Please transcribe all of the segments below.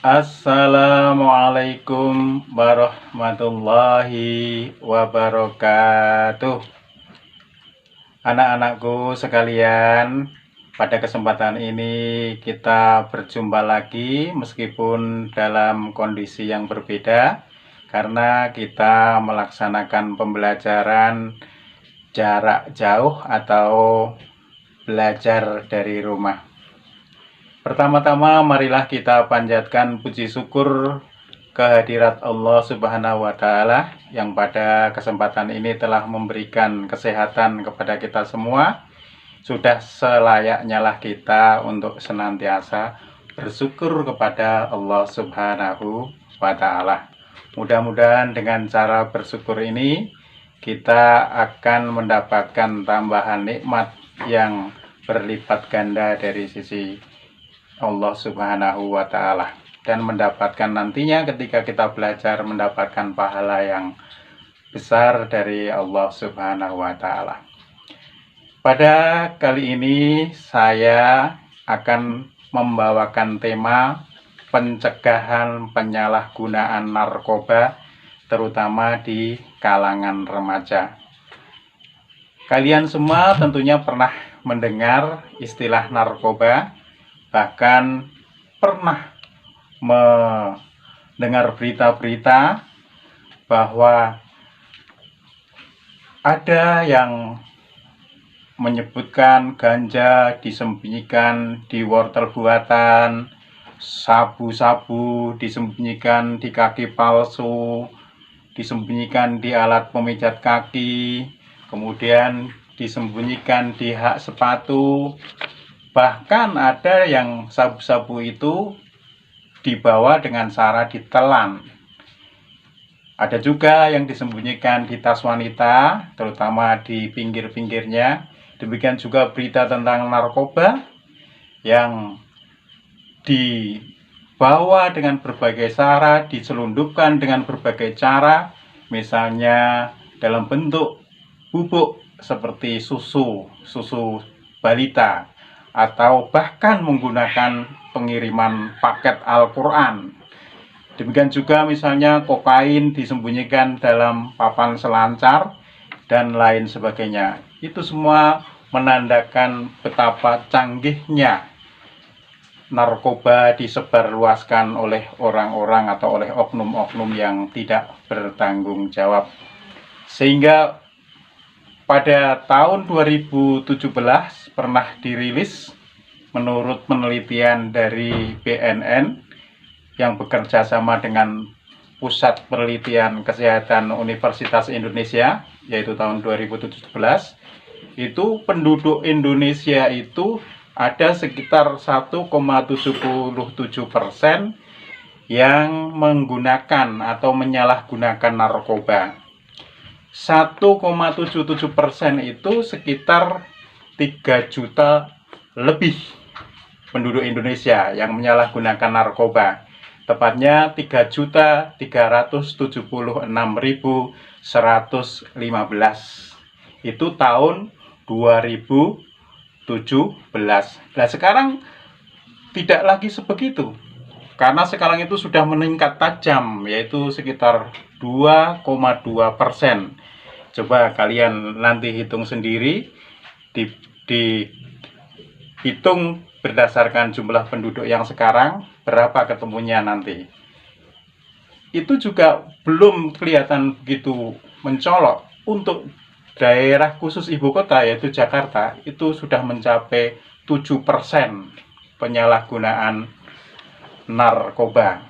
Assalamualaikum warahmatullahi wabarakatuh. Anak-anakku sekalian, pada kesempatan ini kita berjumpa lagi meskipun dalam kondisi yang berbeda, karena kita melaksanakan pembelajaran jarak jauh atau belajar dari rumah. Pertama-tama marilah kita panjatkan puji syukur kehadirat Allah Subhanahu wa Ta'ala yang pada kesempatan ini telah memberikan kesehatan kepada kita semua. Sudah selayaknya lah kita untuk senantiasa bersyukur kepada Allah Subhanahu wa Ta'ala. Mudah-mudahan dengan cara bersyukur ini kita akan mendapatkan tambahan nikmat yang berlipat ganda dari sisi Allah Subhanahu wa Ta'ala, dan mendapatkan nantinya ketika kita belajar mendapatkan pahala yang besar dari Allah Subhanahu wa Ta'ala. Pada kali ini saya akan membawakan tema pencegahan penyalahgunaan narkoba, terutama di kalangan remaja. Kalian semua tentunya pernah mendengar istilah narkoba, bahkan pernah mendengar berita-berita bahwa ada yang menyebutkan ganja disembunyikan di wortel buatan, sabu-sabu disembunyikan di kaki palsu, disembunyikan di alat pemijat kaki, kemudian disembunyikan di hak sepatu. Bahkan ada yang sabu-sabu itu dibawa dengan cara ditelan. Ada juga yang disembunyikan di tas wanita, terutama di pinggir-pinggirnya. Demikian juga berita tentang narkoba yang dibawa dengan berbagai cara, diselundupkan dengan berbagai cara, misalnya dalam bentuk bubuk seperti susu balita, atau bahkan menggunakan pengiriman paket Al-Quran. Demikian juga misalnya kokain disembunyikan dalam papan selancar dan lain sebagainya. Itu semua menandakan betapa canggihnya narkoba disebarluaskan oleh orang-orang atau oleh oknum-oknum yang tidak bertanggung jawab. Sehingga pada tahun 2017 pernah dirilis menurut penelitian dari BNN yang bekerja sama dengan Pusat Penelitian Kesehatan Universitas Indonesia, yaitu tahun 2017, itu penduduk Indonesia itu ada sekitar 1,77% yang menggunakan atau menyalahgunakan narkoba. 1,77% itu sekitar 3 juta lebih penduduk Indonesia yang menyalahgunakan narkoba. Tepatnya 3.376.115. Itu tahun 2017. Nah, sekarang tidak lagi sebegitu, karena sekarang itu sudah meningkat tajam, yaitu sekitar 2,2%. Coba kalian nanti hitung sendiri, dihitung berdasarkan jumlah penduduk yang sekarang, berapa ketemunya nanti. Itu juga belum kelihatan begitu mencolok. Untuk daerah khusus ibu kota, yaitu Jakarta, itu sudah mencapai 7% penyalahgunaan narkoba.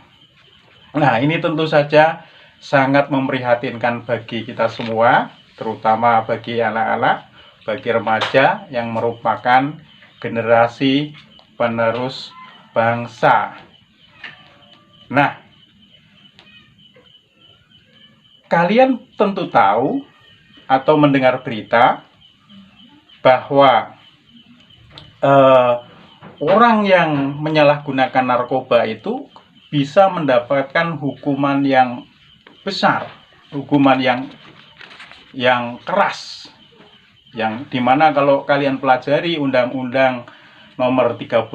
Nah, ini tentu saja sangat memprihatinkan bagi kita semua, terutama bagi anak-anak, bagi remaja yang merupakan generasi penerus bangsa. Nah, kalian tentu tahu atau mendengar berita bahwa orang yang menyalahgunakan narkoba itu bisa mendapatkan hukuman yang besar, hukuman yang keras, yang dimana kalau kalian pelajari Undang-Undang nomor 35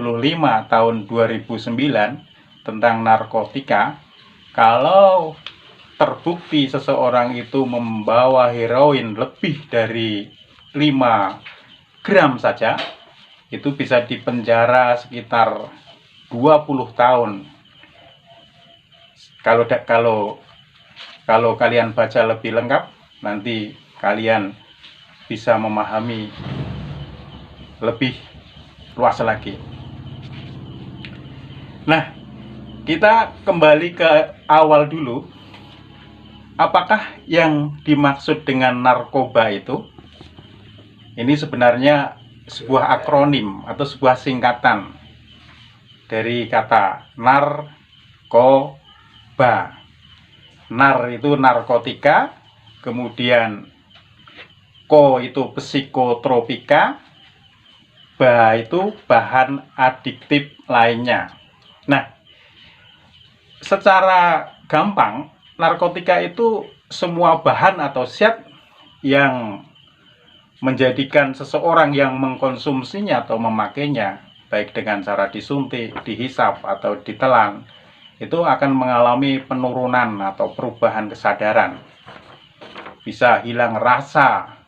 tahun 2009 tentang narkotika, kalau terbukti seseorang itu membawa heroin lebih dari 5 gram saja, itu bisa dipenjara sekitar 20 tahun. Kalau kalian baca lebih lengkap, nanti kalian bisa memahami lebih luas lagi. Nah, kita kembali ke awal dulu. Apakah yang dimaksud dengan narkoba itu? Ini sebenarnya sebuah akronim atau sebuah singkatan dari kata narkoba. Nar itu narkotika, kemudian ko itu psikotropika, ba itu bahan adiktif lainnya. Nah, secara gampang, narkotika itu semua bahan atau zat yang menjadikan seseorang yang mengkonsumsinya atau memakainya, baik dengan cara disuntik, dihisap, atau ditelan, itu akan mengalami penurunan atau perubahan kesadaran. Bisa hilang rasa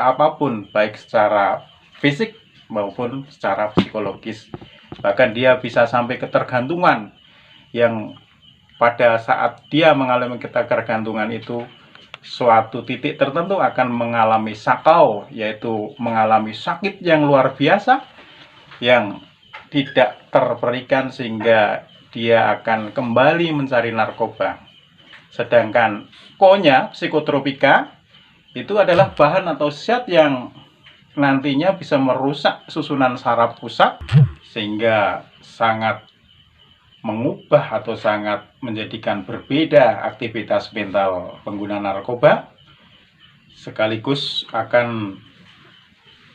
apapun, baik secara fisik maupun secara psikologis. Bahkan dia bisa sampai ketergantungan, yang pada saat dia mengalami ketergantungan itu, suatu titik tertentu akan mengalami sakau, yaitu mengalami sakit yang luar biasa yang tidak terperikan, sehingga dia akan kembali mencari narkoba. Sedangkan ko-nya, psikotropika, itu adalah bahan atau zat yang nantinya bisa merusak susunan saraf pusat, sehingga sangat mengubah atau sangat menjadikan berbeda aktivitas mental pengguna narkoba, sekaligus akan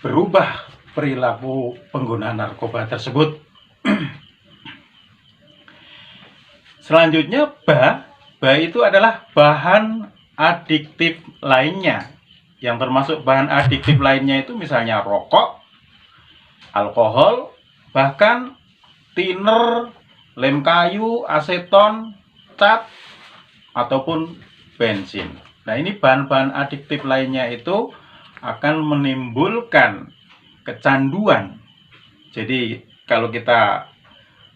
berubah perilaku pengguna narkoba tersebut. Selanjutnya, ba itu adalah bahan adiktif lainnya. Yang termasuk bahan adiktif lainnya itu misalnya rokok, alkohol, bahkan thinner, lem kayu, aseton, cat, ataupun bensin. Nah, ini bahan-bahan adiktif lainnya itu akan menimbulkan kecanduan. Jadi kalau kita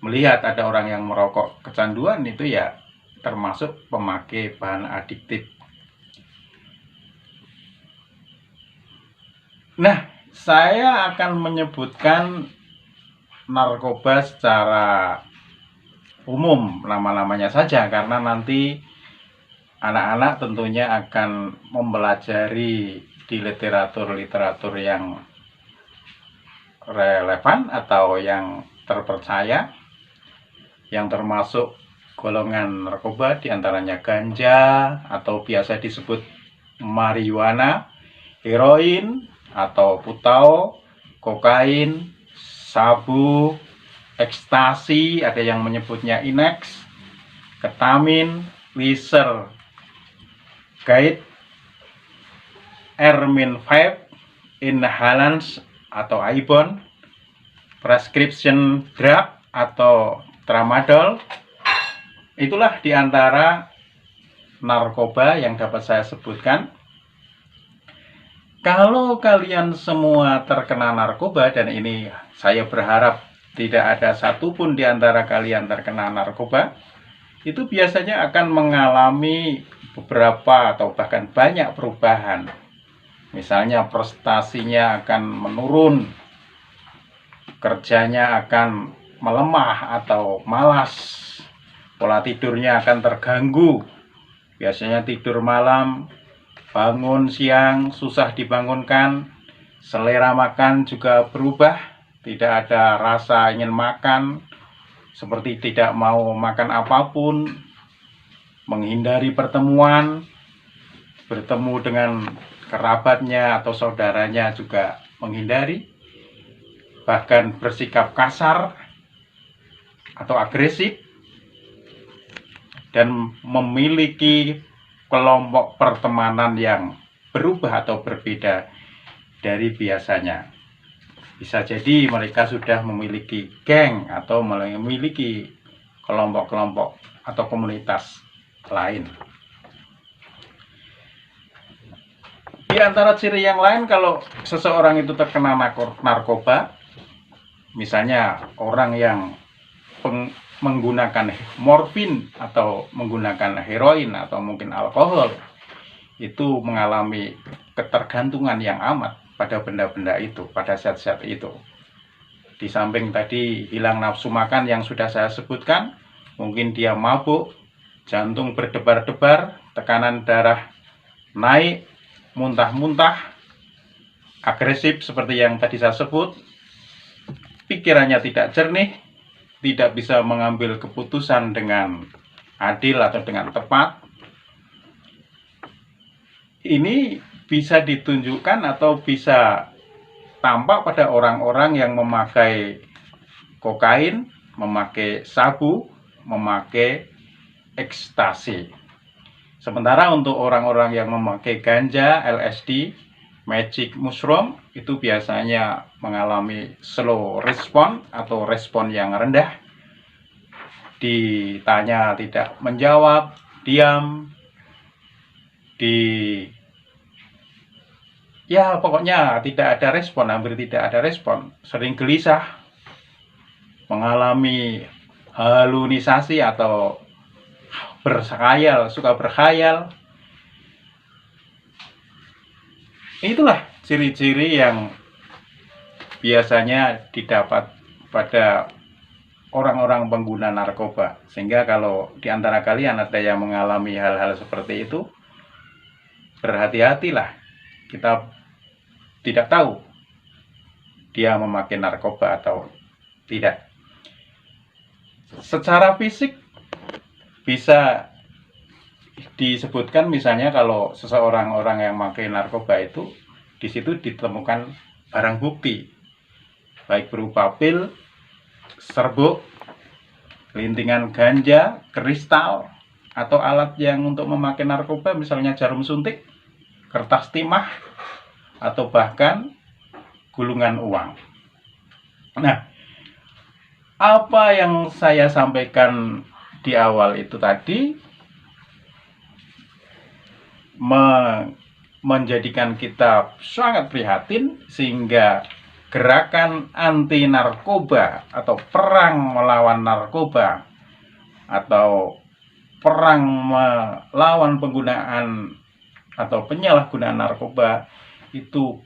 melihat ada orang yang merokok kecanduan, itu ya termasuk pemakai bahan adiktif. Nah, saya akan menyebutkan narkoba secara umum, nama-namanya saja, karena nanti anak-anak tentunya akan mempelajari di literatur-literatur yang relevan atau yang terpercaya, yang termasuk golongan narkoba, diantaranya ganja atau biasa disebut marijuana, heroin atau putau, kokain, sabu, ekstasi, ada yang menyebutnya inex, ketamin, liser, guide, ermin 5, inhalants atau ibon, prescription drug atau tramadol. Itulah diantara narkoba yang dapat saya sebutkan. Kalau kalian semua terkena narkoba, dan ini saya berharap tidak ada satupun di antara kalian terkena narkoba, itu biasanya akan mengalami beberapa atau bahkan banyak perubahan. Misalnya prestasinya akan menurun, kerjanya akan melemah atau malas, pola tidurnya akan terganggu, biasanya tidur malam, bangun siang, susah dibangunkan, selera makan juga berubah, tidak ada rasa ingin makan, seperti tidak mau makan apapun, menghindari pertemuan, bertemu dengan kerabatnya atau saudaranya juga menghindari, bahkan bersikap kasar atau agresif, dan memiliki kelompok pertemanan yang berubah atau berbeda dari biasanya. Bisa jadi mereka sudah memiliki geng atau memiliki kelompok-kelompok atau komunitas lain. Di antara ciri yang lain kalau seseorang itu terkena narkoba, misalnya orang yang menggunakan morfin atau menggunakan heroin atau mungkin alkohol, itu mengalami ketergantungan yang amat pada benda-benda itu, pada zat-zat itu. Di samping tadi hilang nafsu makan yang sudah saya sebutkan, mungkin dia mabuk, jantung berdebar-debar, tekanan darah naik, muntah-muntah, agresif seperti yang tadi saya sebut, pikirannya tidak jernih, tidak bisa mengambil keputusan dengan adil atau dengan tepat. Ini bisa ditunjukkan atau bisa tampak pada orang-orang yang memakai kokain, memakai sabu, memakai ekstasi. Sementara untuk orang-orang yang memakai ganja, LSD, magic mushroom, itu biasanya mengalami slow respon atau respon yang rendah. Ditanya tidak menjawab, diam, ya pokoknya tidak ada respon, hampir tidak ada respon, sering gelisah, mengalami halusinasi atau berkhayal, suka berkhayal. Itulah ciri-ciri yang biasanya didapat pada orang-orang pengguna narkoba. Sehingga kalau di antara kalian ada yang mengalami hal-hal seperti itu, berhati-hatilah. Kita tidak tahu dia memakai narkoba atau tidak. Secara fisik bisa disebutkan, misalnya kalau seseorang orang yang memakai narkoba itu, di situ ditemukan barang bukti, baik berupa pil, serbuk, lintingan ganja, kristal, atau alat yang untuk memakai narkoba, misalnya jarum suntik, kertas timah, atau bahkan gulungan uang. Nah, apa yang saya sampaikan di awal itu tadi menjadikan kita sangat prihatin, sehingga gerakan anti narkoba atau perang melawan narkoba atau perang melawan penggunaan atau penyalahgunaan narkoba itu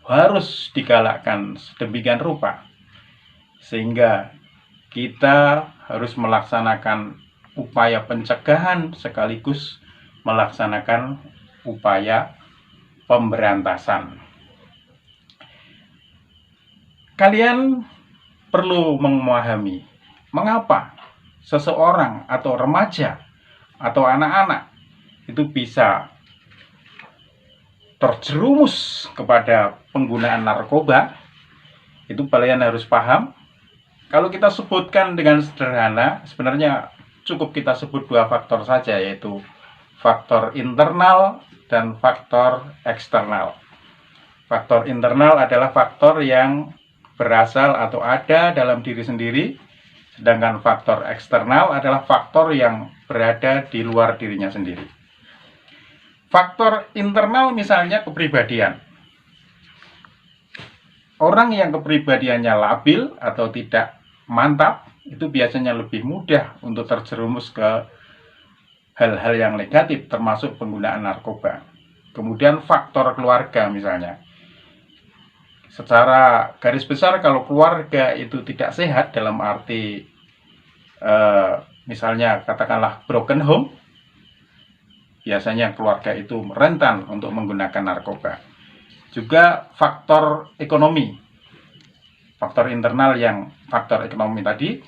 harus digalakkan sedemikian rupa, sehingga kita harus melaksanakan upaya pencegahan sekaligus melaksanakan upaya pemberantasan. Kalian perlu memahami mengapa seseorang atau remaja atau anak-anak itu bisa terjerumus kepada penggunaan narkoba. Itu kalian harus paham. Kalau kita sebutkan dengan sederhana, sebenarnya cukup kita sebut dua faktor saja, yaitu faktor internal dan faktor eksternal. Faktor internal adalah faktor yang berasal atau ada dalam diri sendiri, sedangkan faktor eksternal adalah faktor yang berada di luar dirinya sendiri. Faktor internal misalnya kepribadian. Orang yang kepribadiannya labil atau tidak mantap, itu biasanya lebih mudah untuk terjerumus ke hal-hal yang negatif, termasuk penggunaan narkoba. Kemudian faktor keluarga misalnya. Secara garis besar, kalau keluarga itu tidak sehat, dalam arti misalnya katakanlah broken home, biasanya keluarga itu rentan untuk menggunakan narkoba. Juga faktor ekonomi, faktor internal yang faktor ekonomi tadi,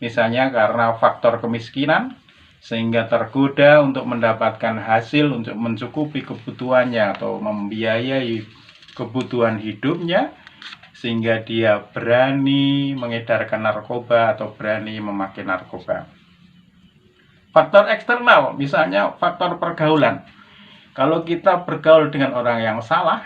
misalnya karena faktor kemiskinan, sehingga tergoda untuk mendapatkan hasil untuk mencukupi kebutuhannya atau membiayai kebutuhan hidupnya, sehingga dia berani mengedarkan narkoba atau berani memakai narkoba. Faktor eksternal, misalnya faktor pergaulan. Kalau kita bergaul dengan orang yang salah,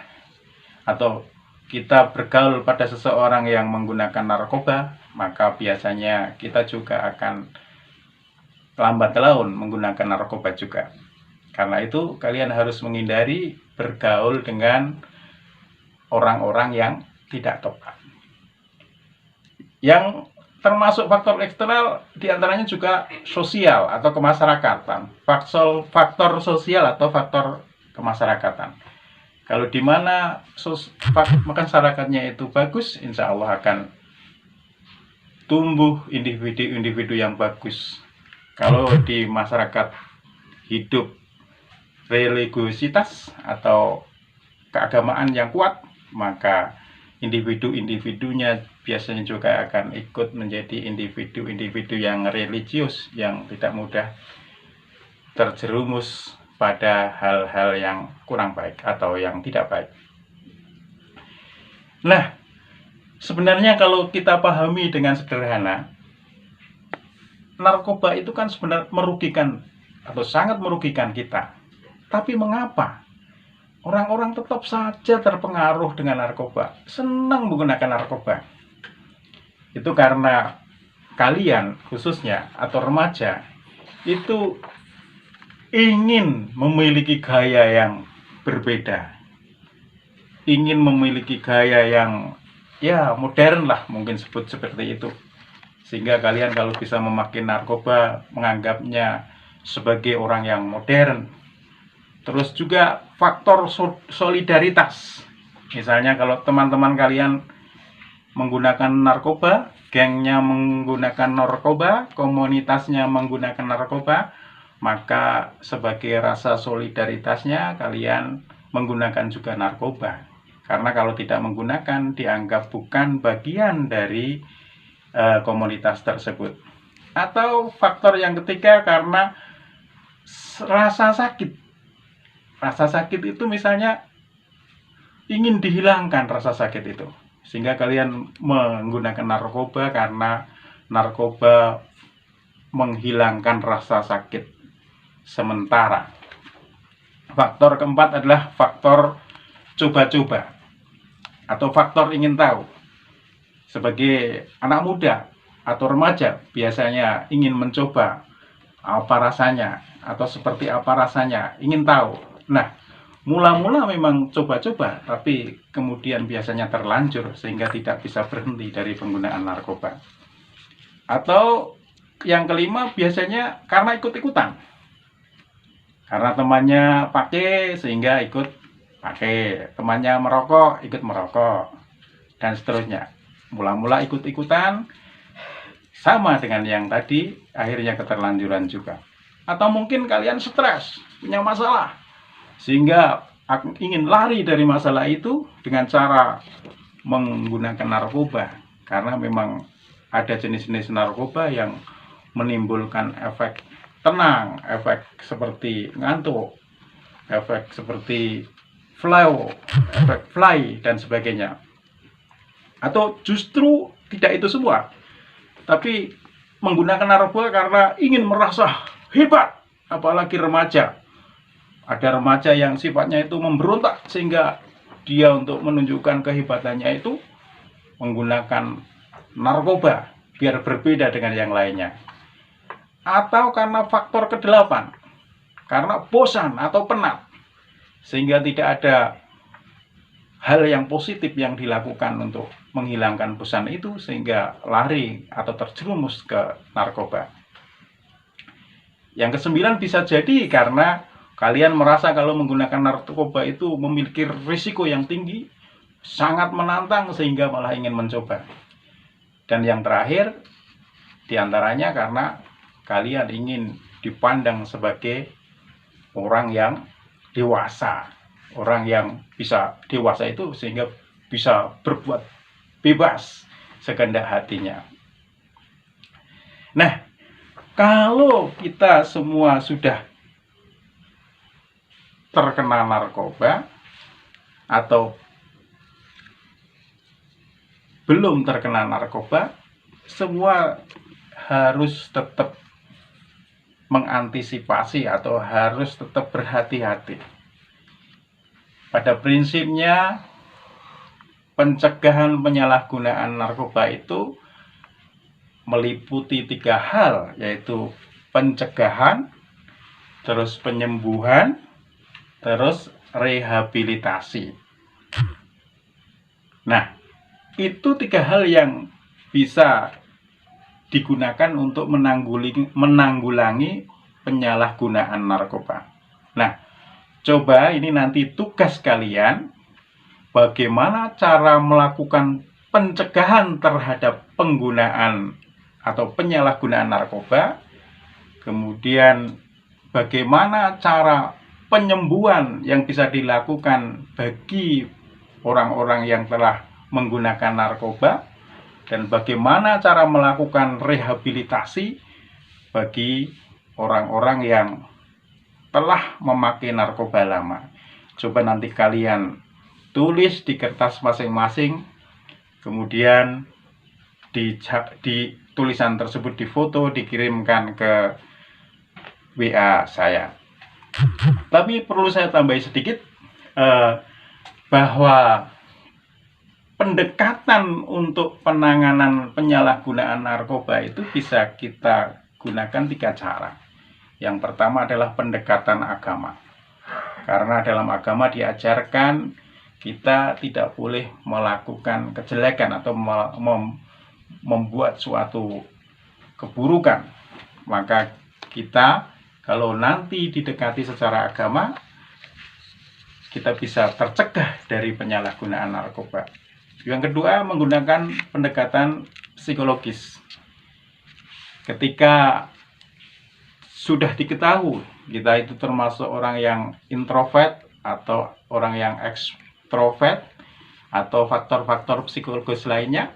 atau kita bergaul pada seseorang yang menggunakan narkoba, maka biasanya kita juga akan lambat laun menggunakan narkoba juga. Karena itu kalian harus menghindari bergaul dengan orang-orang yang tidak tepat. Yang termasuk faktor eksternal diantaranya juga sosial atau kemasyarakatan. Faktor sosial atau faktor kemasyarakatan. Kalau di mana masyarakatnya itu bagus, insya Allah akan tumbuh individu-individu yang bagus. Kalau di masyarakat hidup religiositas atau keagamaan yang kuat, maka individu-individunya biasanya juga akan ikut menjadi individu-individu yang religius, yang tidak mudah terjerumus pada hal-hal yang kurang baik atau yang tidak baik. Nah, sebenarnya kalau kita pahami dengan sederhana, narkoba itu kan sebenarnya merugikan atau sangat merugikan kita. Tapi mengapa orang-orang tetap saja terpengaruh dengan narkoba, senang menggunakan narkoba? Itu karena kalian khususnya atau remaja itu ingin memiliki gaya yang berbeda, ingin memiliki gaya yang ya modern lah, mungkin sebut seperti itu, sehingga kalian kalau bisa memakai narkoba menganggapnya sebagai orang yang modern. Terus juga faktor solidaritas, misalnya kalau teman-teman kalian menggunakan narkoba, gengnya menggunakan narkoba, komunitasnya menggunakan narkoba, maka sebagai rasa solidaritasnya kalian menggunakan juga narkoba. Karena kalau tidak menggunakan dianggap bukan bagian dari komunitas tersebut. Atau faktor yang ketiga karena rasa sakit. Rasa sakit itu misalnya ingin dihilangkan rasa sakit itu, sehingga kalian menggunakan narkoba karena narkoba menghilangkan rasa sakit sementara. Faktor keempat adalah faktor coba-coba atau faktor ingin tahu. Sebagai anak muda atau remaja biasanya ingin mencoba apa rasanya atau seperti apa rasanya, ingin tahu. Nah, mula-mula memang coba-coba, tapi kemudian biasanya terlanjur sehingga tidak bisa berhenti dari penggunaan narkoba. Atau yang kelima biasanya karena ikut-ikutan. Karena temannya pakai sehingga ikut pakai, temannya merokok ikut merokok, dan seterusnya. Mula-mula ikut-ikutan, sama dengan yang tadi, akhirnya keterlanjuran juga. Atau mungkin kalian stres, punya masalah, sehingga ingin lari dari masalah itu dengan cara menggunakan narkoba. Karena memang ada jenis-jenis narkoba yang menimbulkan efek tenang, efek seperti ngantuk, efek seperti flow, efek fly, dan sebagainya. Atau justru tidak itu semua, tapi menggunakan narkoba karena ingin merasa hebat, apalagi remaja. Ada remaja yang sifatnya itu memberontak, sehingga dia untuk menunjukkan kehebatannya itu menggunakan narkoba biar berbeda dengan yang lainnya. Atau karena faktor kedelapan, karena bosan atau penat, sehingga tidak ada hal yang positif yang dilakukan untuk menghilangkan bosan itu, sehingga lari atau terjerumus ke narkoba. Yang kesembilan bisa jadi karena kalian merasa kalau menggunakan narkoba itu memiliki risiko yang tinggi, sangat menantang, sehingga malah ingin mencoba. Dan yang terakhir diantaranya karena kalian ingin dipandang sebagai orang yang dewasa, orang yang bisa dewasa itu sehingga bisa berbuat bebas sekehendak hatinya. Nah, kalau kita semua sudah terkena narkoba atau belum terkena narkoba, semua harus tetap mengantisipasi atau harus tetap berhati-hati. Pada prinsipnya, pencegahan penyalahgunaan narkoba itu meliputi 3 hal, yaitu pencegahan, terus penyembuhan, terus rehabilitasi. Nah, itu 3 hal yang bisa digunakan untuk menanggulangi penyalahgunaan narkoba. Nah, coba ini nanti tugas kalian, bagaimana cara melakukan pencegahan terhadap penggunaan atau penyalahgunaan narkoba, kemudian bagaimana cara penyembuhan yang bisa dilakukan bagi orang-orang yang telah menggunakan narkoba, dan bagaimana cara melakukan rehabilitasi bagi orang-orang yang telah memakai narkoba lama. Coba nanti kalian tulis di kertas masing-masing, kemudian di tulisan tersebut difoto, dikirimkan ke WA saya. Tapi perlu saya tambahi sedikit, bahwa pendekatan untuk penanganan penyalahgunaan narkoba itu bisa kita gunakan 3 cara. Yang pertama adalah pendekatan agama. Karena dalam agama diajarkan kita tidak boleh melakukan kejelekan atau membuat suatu keburukan. Maka kita kalau nanti didekati secara agama, kita bisa tercegah dari penyalahgunaan narkoba. Yang kedua, menggunakan pendekatan psikologis. Ketika sudah diketahui kita itu termasuk orang yang introvert atau orang yang ekstrovert atau faktor-faktor psikologis lainnya,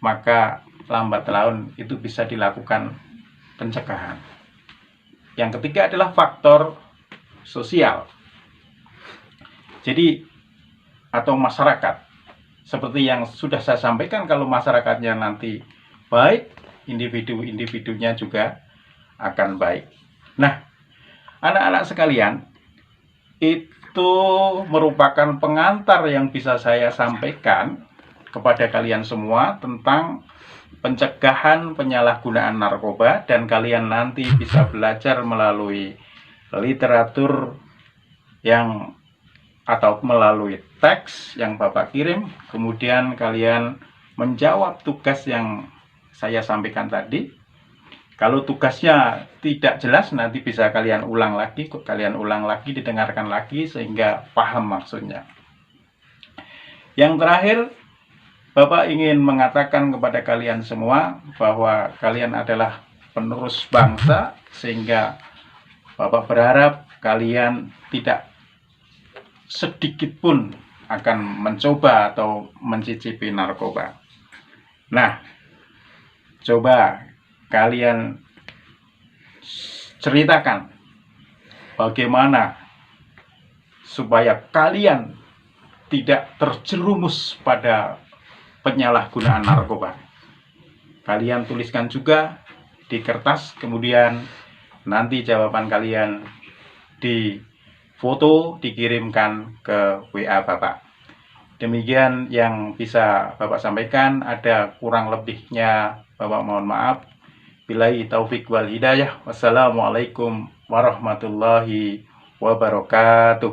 maka lambat laun itu bisa dilakukan pencegahan. Yang ketiga adalah faktor sosial. Jadi, atau masyarakat. Seperti yang sudah saya sampaikan, kalau masyarakatnya nanti baik, individu-individunya juga akan baik. Nah, anak-anak sekalian, itu merupakan pengantar yang bisa saya sampaikan kepada kalian semua tentang pencegahan penyalahgunaan narkoba, dan kalian nanti bisa belajar melalui literatur yang atau melalui teks yang Bapak kirim, kemudian kalian menjawab tugas yang saya sampaikan tadi. Kalau tugasnya tidak jelas, nanti bisa kalian ulang lagi, didengarkan lagi sehingga paham maksudnya. Yang terakhir, Bapak ingin mengatakan kepada kalian semua bahwa kalian adalah penerus bangsa, sehingga Bapak berharap kalian tidak sedikit pun akan mencoba atau mencicipi narkoba. Nah, coba kalian ceritakan bagaimana supaya kalian tidak terjerumus pada penyalahgunaan narkoba. Kalian tuliskan juga di kertas, kemudian nanti jawaban kalian di foto dikirimkan ke WA Bapak. Demikian yang bisa Bapak sampaikan. Ada kurang lebihnya Bapak mohon maaf. Billahi taufik wal hidayah. Wassalamualaikum warahmatullahi wabarakatuh.